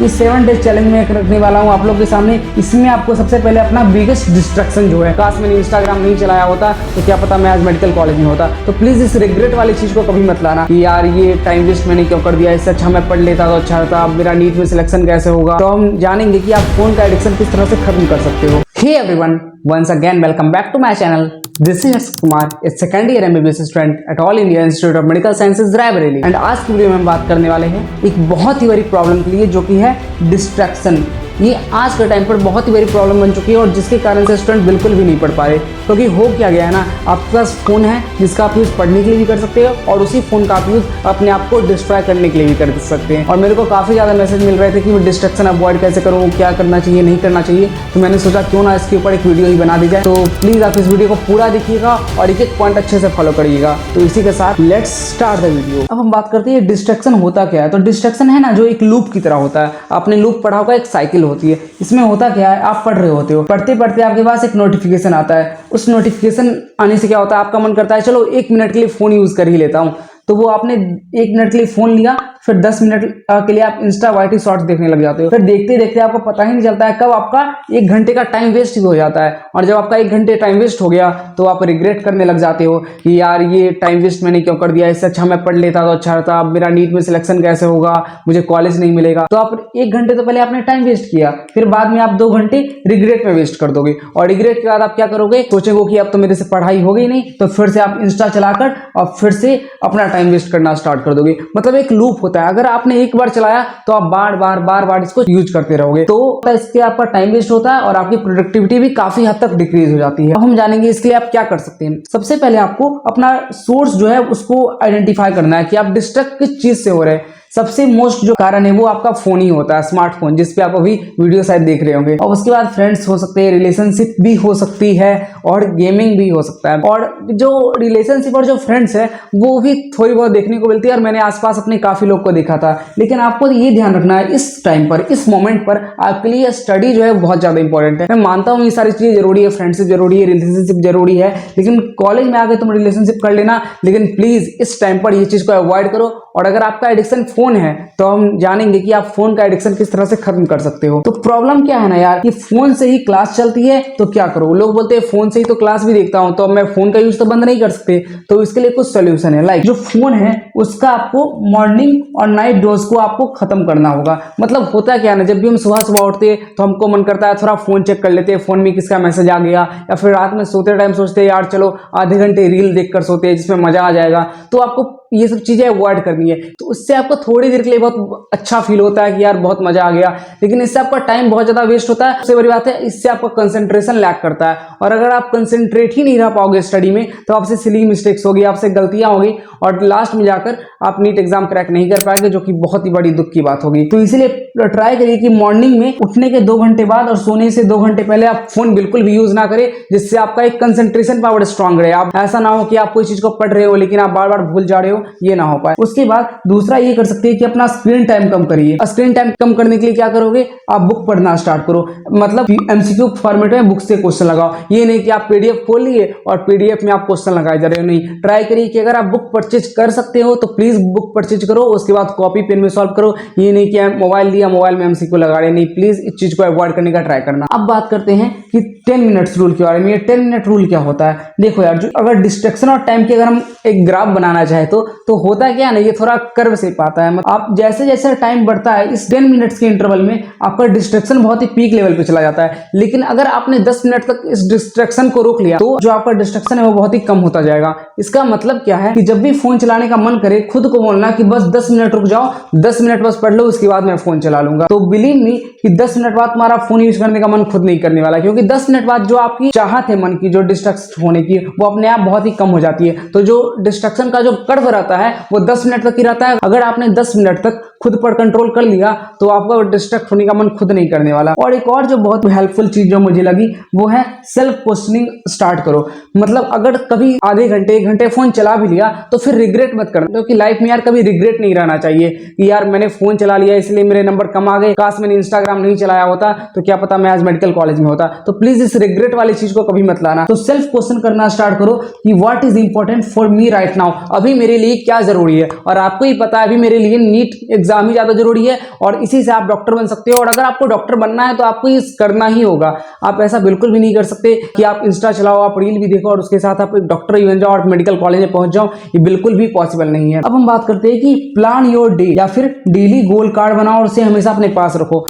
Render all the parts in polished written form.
इस 7 days challenge में रखने वाला हूँ आप लोग के सामने। इसमें आपको सबसे पहले अपना बिगेस्ट डिस्ट्रैक्शन जो है, काश मैंने इंस्टाग्राम नहीं चलाया होता तो क्या पता मैं आज मेडिकल कॉलेज में होता। तो प्लीज इस रिग्रेट वाली चीज को कभी मत लाना कि यार ये टाइम वेस्ट मैंने क्यों कर दिया, इससे अच्छा मैं पढ़ लेता तो अच्छा था, अब मेरा नीट में सिलेक्शन कैसे होगा। तो हम जानेंगे कि आप फोन का एडिक्शन किस तरह से खत्म कर सकते हो। Hey everyone, once again welcome back to my channel. This is Kumar, a second year MBBS student at All India Institute of Medical Sciences, Raebareli. And आज की वीडियो में हम बात करने वाले हैं एक बहुत ही बड़ी प्रॉब्लम के लिए जो कि है डिस्ट्रैक्शन। ये आज के टाइम पर बहुत ही बड़ी प्रॉब्लम बन चुकी है और जिसके कारण से स्टूडेंट बिल्कुल भी नहीं पढ़ पा रहे, क्योंकि हो क्या गया है ना, आपके पास फोन है जिसका आप यूज़ पढ़ने के लिए भी कर सकते हो और उसी फोन का आप यूज़ अपने आप को डिस्ट्रॉय करने के लिए भी कर सकते हैं। और मेरे को काफ़ी ज़्यादा मैसेज मिल रहे थे कि मैं डिस्ट्रैक्शन अवॉइड कैसे करूँ, क्या करना चाहिए नहीं करना चाहिए। तो मैंने सोचा क्यों ना इसके ऊपर एक वीडियो ही बना दी जाए। तो प्लीज़ आप इस वीडियो को पूरा देखिएगा और एक एक पॉइंट अच्छे से फॉलो करिएगा। तो इसी के साथ लेट्स स्टार्ट द वीडियो। अब हम बात करते हैं डिस्ट्रैक्शन होता क्या है। तो डिस्ट्रैक्शन है ना, जो एक लूप की तरह होता है। आपने लूप पढ़ा होगा, एक साइकिल होती है। इसमें होता क्या है, आप पढ़ रहे होते हो, पढ़ते पढ़ते आपके पास एक नोटिफिकेशन आता है। उस नोटिफिकेशन आने से क्या होता है, आपका मन करता है चलो 1 मिनट के लिए फोन यूज कर ही लेता हूँ। तो वो आपने 1 मिनट के लिए फोन लिया, फिर 10 मिनट के लिए आप इंस्टा वाईटी शॉर्ट्स देखने लग जाते हो। फिर देखते देखते आपको पता ही नहीं चलता है कब आपका 1 घंटे का टाइम वेस्ट हो जाता है। और जब आपका 1 घंटे टाइम वेस्ट हो गया तो आप रिग्रेट करने लग जाते हो कि यार ये टाइम वेस्ट मैंने क्यों कर दिया, इससे अच्छा मैं पढ़ लेता तो अच्छा था, अब मेरा नीट में सिलेक्शन कैसे होगा, मुझे कॉलेज नहीं मिलेगा। तो आप 1 घंटे तो पहले आपने टाइम वेस्ट किया, फिर बाद में आप 2 घंटे रिग्रेट में वेस्ट कर दोगे। और रिग्रेट के बाद आप क्या करोगे, सोचोगे कि अब तो मेरे से पढ़ाई हो गई नहीं, तो फिर से आप इंस्टा चलाकर और फिर से अपना टाइम वेस्ट करना स्टार्ट कर दोगे। मतलब एक लूप होता है। अगर आपने एक बार चलाया तो आप बार बार इसको यूज करते रहोगे, तो इसके आपका टाइम वेस्ट होता है और आपकी प्रोडक्टिविटी भी काफी हद तक डिक्रीज हो जाती है। अब हम जानेंगे इसके लिए आप क्या कर सकते हैं। सबसे पहले आपको अपना सोर्स जो है उसको आइडेंटिफाई करना है कि आप डिस्ट्रैक्ट किस चीज से हो रहे हैं। सबसे मोस्ट जो कारण है वो आपका फोन ही होता है, स्मार्टफोन, जिसपे आप अभी वीडियो शायद देख रहे होंगे। और उसके बाद फ्रेंड्स हो सकते हैं, रिलेशनशिप भी हो सकती है और गेमिंग भी हो सकता है। और जो रिलेशनशिप और जो फ्रेंड्स है वो भी थोड़ी बहुत देखने को मिलती है और मैंने आसपास अपने काफी लोग को देखा था। लेकिन आपको ये ध्यान रखना है इस टाइम पर, इस मोमेंट पर आपके लिए स्टडी जो है बहुत ज्यादा इंपॉर्टेंट है। मैं मानता हूँ ये सारी चीजें जरूरी है, फ्रेंडशिप जरूरी है, रिलेशनशिप जरूरी है, लेकिन कॉलेज में आके तुम रिलेशनशिप कर लेना, लेकिन प्लीज इस टाइम पर ये चीज को अवॉइड करो। और अगर आपका एडिक्शन फोन है तो हम जानेंगे कि आप फोन का एडिक्शन किस तरह से खत्म कर सकते हो। तो प्रॉब्लम क्या है ना यार, कि फोन से ही क्लास चलती है तो क्या करो, लोग बोलते हैं फोन से ही तो क्लास भी देखता हूं, तो अब मैं फोन का यूज तो बंद नहीं कर सकते। तो इसके लिए कुछ सोल्यूशन है। लाइक जो फोन है उसका आपको मॉर्निंग और नाइट डोज को आपको खत्म करना होगा। मतलब होता क्या है ना, जब भी हम सुबह सुबह उठते हैं तो हमको मन करता है थोड़ा फोन चेक कर लेते हैं, फोन में किसका मैसेज आ गया, या फिर रात में सोते टाइम सोचते हैं यार चलो आधे घंटे रील देखकर सोते हैं जिसमें मजा आ जाएगा। तो आपको ये सब चीजें अवॉइड करनी है। तो उससे आपको थोड़ी देर के लिए बहुत अच्छा फील होता है कि यार बहुत मजा आ गया, लेकिन इससे आपका टाइम बहुत ज्यादा वेस्ट होता है। सबसे बड़ी बात है, इससे आपका कंसंट्रेशन लैक करता है। और अगर आप कंसंट्रेट ही नहीं रह पाओगे स्टडी में तो आपसे सिली मिस्टेक्स होगी, आपसे गलतियां होगी और लास्ट में जाकर आप नीट एग्जाम क्रैक नहीं कर पाएंगे, जो कि बहुत ही बड़ी दुख की बात होगी। तो इसलिए ट्राई करिए कि मॉर्निंग में उठने के 2 घंटे बाद और सोने से 2 घंटे पहले आप फोन बिल्कुल भी यूज ना करें, जिससे आपका एक कंसंट्रेशन पावर स्ट्रांग रहे। आप ऐसा ना हो कि आप कोई चीज को पढ़ रहे हो लेकिन आप बार बार भूल जा रहे हो, ये ना हो पाए। उसके बाद दूसरा ये कर सकते हैं कि अपना स्क्रीन टाइम कम करिए। स्क्रीन टाइम कम करने के लिए क्या करोगे, आप बुक पढ़ना स्टार्ट करो। मतलब एमसीक्यू फॉर्मेट में बुक से क्वेश्चन लगाओ। ये नहीं कि आप पीडीएफ खोल लिए और पीडीएफ में आप क्वेश्चन लगाए जा रहे हो। नहीं, ट्राई करिए कि अगर आप बुक परचेज कर सकते हो तो प्लीज बुक परचेज करो, उसके बाद कॉपी पेन में सॉल्व करो। ये नहीं कि मोबाइल लिया, मोबाइल में एमसीक्यू लगा रहे। नहीं, प्लीज इस चीज को अवॉइड करने का ट्राई करना। अब बात करते हैं कि 10 मिनट्स रूल के बारे में। ये 10 मिनट रूल क्या होता है, देखो यार, जो अगर डिस्ट्रैक्शन और टाइम की अगर हम एक ग्राफ बनाना चाहे तो होता क्या है ना, ये थोड़ा कर्व से पाता है। आप जैसे जैसे टाइम बढ़ता है इस 10 मिनट्स के इंटरवल में आपका डिस्ट्रैक्शन बहुत ही पीक लेवल पे चला जाता है। लेकिन अगर आपने 10 मिनट तक इस डिस्ट्रैक्शन को रोक लिया तो जो आपका डिस्ट्रैक्शन है वो बहुत ही कम होता जाएगा। इसका मतलब क्या है कि जब भी फोन चलाने का मन करे खुद को बोलना कि बस 10 मिनट रुक जाओ, 10 मिनट बस पढ़ लो, उसके बाद मैं फोन चला लूंगा। तो बिलीव मी कि 10 मिनट बाद तुम्हारा फोन यूज करने का मन खुद नहीं करने वाला, क्योंकि 10 मिनट बाद जो आपकी चाहत है मन की, जो डिस्ट्रैक्ट होने की, वो अपने आप बहुत ही कम हो जाती है। तो जो डिस्ट्रैक्शन का जो कर्व रहता है वो 10 मिनट तक ही रहता है। अगर आपने 10 मिनट तक खुद पर कंट्रोल कर लिया तो आपका डिस्ट्रैक्ट होने का मन खुद नहीं करने वाला। और एक और जो बहुत हेल्पफुल चीज जो मुझे लगी वो है सेल्फ क्वेश्चनिंग स्टार्ट करो। मतलब अगर कभी आधे घंटे 1 घंटे फोन चला भी लिया तो फिर रिग्रेट मत करना, क्योंकि लाइफ में यार कभी रिग्रेट नहीं रहना चाहिए कि यार मैंने फोन चला लिया इसलिए मेरे नंबर कम आ गए, काश मैंने इंस्टाग्राम नहीं चलाया होता तो क्या पता मैं आज मेडिकल कॉलेज में होता। तो प्लीज इस रिग्रेट वाली चीज को कभी मत लाना। तो सेल्फ क्वेश्चन करना स्टार्ट करो कि what is important for me right now. अभी मेरे लिए लिए क्या जरूरी है। और आपको ही पता है अभी मेरे लिए नीट एग्जाम ही ज्यादा जरूरी है और इसी से आप डॉक्टर बन सकते हो। और अगर आपको डॉक्टर बनना है तो आपको ये करना ही होगा। आप ऐसा बिल्कुल भी नहीं कर सकते कि आप इंस्टा चलाओ, आप रील भी देखो और उसके साथ आप डॉक्टर ही बन जाओ और मेडिकल कॉलेज में पहुंच जाओ। ये बिल्कुल भी पॉसिबल नहीं है। अब हम बात करते हैं कि प्लान योर डे या फिर डेली गोल कार्ड बनाओ और उसे हमेशा अपने पास रखो।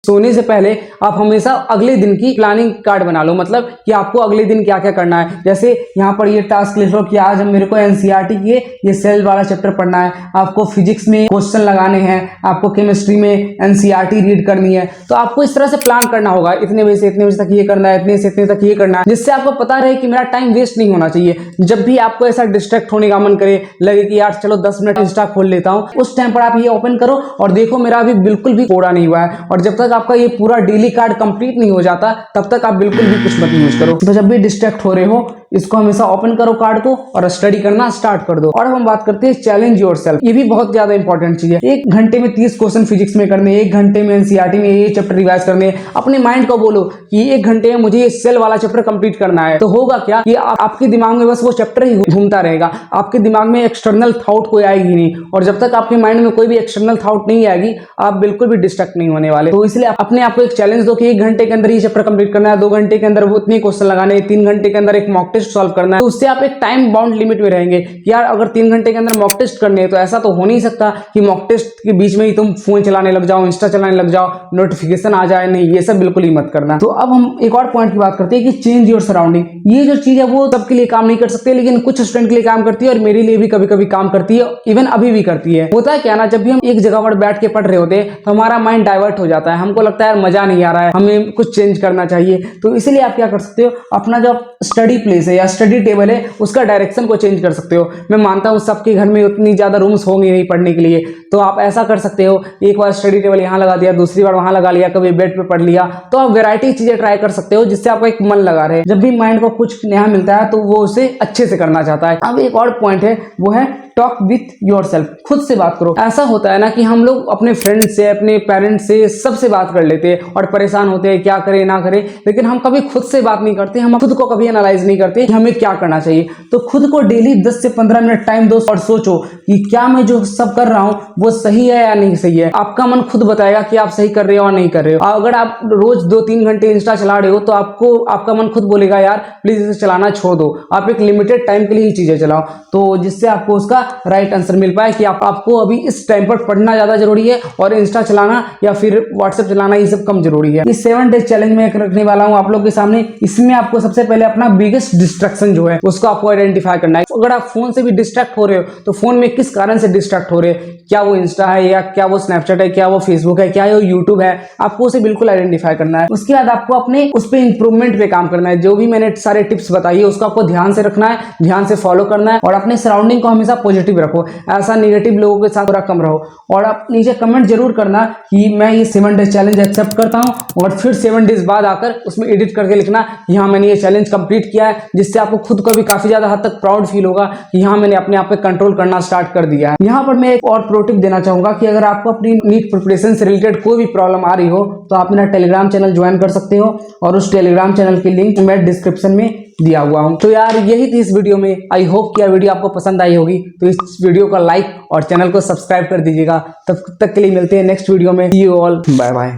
सोने से पहले आप हमेशा अगले दिन की प्लानिंग कार्ड बना लो, मतलब कि आपको अगले दिन क्या क्या करना है। जैसे यहाँ पर ये टास्क लिख लो कि आज मेरे को एनसीईआरटी के ये सेल वाला चैप्टर पढ़ना है, आपको फिजिक्स में क्वेश्चन लगाने हैं, आपको केमिस्ट्री में एनसीईआरटी रीड करनी है। तो आपको इस तरह से प्लान करना होगा, इतने बजे से इतने बजे तक ये करना है, इतने से इतने तक ये करना है, जिससे आपको पता रहे कि मेरा टाइम वेस्ट नहीं होना चाहिए। जब भी आपको ऐसा डिस्ट्रैक्ट होने का मन करे, लगे कि यार चलो 10 मिनट इंस्टा खोल लेता हूँ, उस टाइम पर आप ये ओपन करो और देखो मेरा अभी बिल्कुल भी कोड़ा नहीं हुआ है। और जब तक आपका ये पूरा डेली कार्ड कंप्लीट नहीं हो जाता तब तक आप बिल्कुल भी कुछ मत यूज करो। तो जब भी डिस्ट्रैक्ट हो रहे हो इसको हमेशा ओपन करो कार्ड को और स्टडी करना स्टार्ट कर दो। और अब हम बात करते हैं चैलेंज योरसेल्फ। ये भी बहुत ज्यादा इंपॉर्टेंट चीज है। 1 घंटे में 30 क्वेश्चन फिजिक्स में करने, 1 घंटे में एनसीईआरटी में ये चैप्टर रिवाइज करने। अपने माइंड को बोलो कि 1 घंटे में मुझे ये सेल वाला चैप्टर कंप्लीट करना है। तो होगा क्या कि आपके दिमाग में बस वो चैप्टर ही घूमता रहेगा, आपके दिमाग में एक्सटर्नल थॉट कोई आएगी नहीं। और जब तक आपके माइंड में कोई भी एक्सटर्नल थॉट नहीं आएगी आप बिल्कुल भी डिस्ट्रैक्ट नहीं होने वाले। तो इसलिए अपने आप को एक चैलेंज दो कि 1 घंटे के अंदर ये चैप्टर कंप्लीट करना है, 2 घंटे के अंदर वो इतने क्वेश्चन लगाने, 3 घंटे के अंदर एक मॉक टेस्ट सॉल्व करना है। तो उससे आप एक टाइम बाउंड लिमिट में रहेंगे कि यार अगर 3 घंटे के अंदर मॉक टेस्ट करने हैं तो ऐसा तो हो नहीं सकता कि मॉक टेस्ट के बीच में ही तुम फोन चलाने लग जाओ, इंस्टा चलाने लग जाओ, नोटिफिकेशन आ जाए। नहीं, ये सब बिल्कुल ही मत करना। तो अब हम एक और पॉइंट की बात करते हैं कि चेंज योर सराउंडिंग। ये जो चीज है वो सबके लिए काम नहीं कर सकते, लेकिन कुछ स्टूडेंट के लिए काम करती है और मेरे लिए भी कभी कभी काम करती है, इवन अभी भी करती है। होता है क्या ना, जब भी हम एक जगह पर बैठ के पढ़ रहे होते हैं तो हमारा माइंड डाइवर्ट हो जाता है, हमको लगता है यार मजा नहीं आ रहा है, हमें कुछ चेंज करना चाहिए। तो इसलिए आप क्या कर सकते हो, अपना जो स्टडी प्लेस है या स्टडी टेबल है उसका डायरेक्शन को चेंज कर सकते हो। मैं मानता हूँ सबके घर में उतनी ज्यादा रूम्स होंगे नहीं पढ़ने के लिए, तो आप ऐसा कर सकते हो, एक बार स्टडी टेबल यहाँ लगा दिया, दूसरी बार वहां लगा लिया, कभी बेड पे पढ़ लिया। तो आप वैरायटी चीजें ट्राई कर सकते हो जिससे आपका एक मन लगा रहे। जब भी माइंड को कुछ नया मिलता है तो वो उसे अच्छे से करना चाहता है। अब एक और पॉइंट है वो है टॉक विथ योरसेल्फ। खुद से बात करो। ऐसा होता है ना कि हम लोग अपने फ्रेंड से, अपने पेरेंट्स से, सबसे बात कर लेते हैं और परेशान होते हैं क्या करें ना करें, लेकिन हम कभी खुद से बात नहीं करते, हम खुद को कभी एनालाइज नहीं करते कि हमें क्या करना चाहिए। तो खुद को डेली 10 से 15 मिनट टाइम दो और सोचो कि क्या मैं जो सब कर रहा हूं वो सही है या नहीं सही है। आपका मन खुद बताएगा कि आप सही कर रहे हो और नहीं कर रहे हो। अगर आप रोज 2-3 घंटे इंस्टा चला रहे हो तो आपको आपका मन खुद बोलेगा यार प्लीज इसे चलाना छोड़ दो, आप एक लिमिटेड टाइम के लिए ही चीजें चलाओ। तो जिससे आपको उसका राइट आंसर मिल पाए कि आपको अभी इस टाइम पर पढ़ना ज्यादा जरूरी है और इंस्टा चलाना या फिर व्हाट्सएप चलाना ये सब कम जरूरी है। इस 7 डेज चैलेंज में रखने वाला हूं आप लोग के सामने। इसमें आपको सबसे पहले अपना बिगेस्ट डिस्ट्रैक्शन जो है उसको आपको आइडेंटिफाई करना है। अगर आप फोन से भी डिस्ट्रैक्ट हो रहे हो तो फोन में किस कारण से डिस्ट्रैक्ट हो रहे हैं, क्या वो इंस्टा है या क्या वो स्नैपचैट है, क्या वो फेसबुक है, क्या वो यूट्यूब है, आपको उसे बिल्कुल आइडेंटिफाई करना है। उसके बाद आपको अपने उस पर इंप्रूवमेंट पे काम करना है। जो भी मैंने सारे टिप्स बताई है उसको आपको ध्यान से रखना है, ध्यान से फॉलो करना है और अपने सराउंडिंग को हमेशा पॉजिटिव रखो, ऐसा नेगेटिव लोगों के साथ थोड़ा कम रहो। और आप नीचे कमेंट जरूर करना कि मैं ये 7 डेज चैलेंज एक्सेप्ट करता हूं और फिर 7 डेज बाद आकर उसमें एडिट करके लिखना कि हाँ मैंने ये चैलेंज कंप्लीट किया है, जिससे आपको खुद को भी काफी ज्यादा हद तक प्राउड फील होगा कि हाँ मैंने अपने आप पे कंट्रोल करना स्टार्ट कर दिया है। यहाँ पर मैं एक और प्रो टिप देना चाहूंगा कि अगर आपको अपनी नीट प्रिपरेशन से रिलेटेड कोई भी प्रॉब्लम आ रही हो तो आप मेरा टेलीग्राम चैनल ज्वाइन कर सकते हो और उस टेलीग्राम चैनल की लिंक मैं डिस्क्रिप्शन में दिया हुआ हूं। तो यार यही थी इस वीडियो में। आई होप कि यह वीडियो आपको पसंद आई होगी, तो इस वीडियो को लाइक और चैनल को सब्सक्राइब कर दीजिएगा। तब तक के लिए मिलते हैं नेक्स्ट वीडियो में। सी यू ऑल, बाय बाय।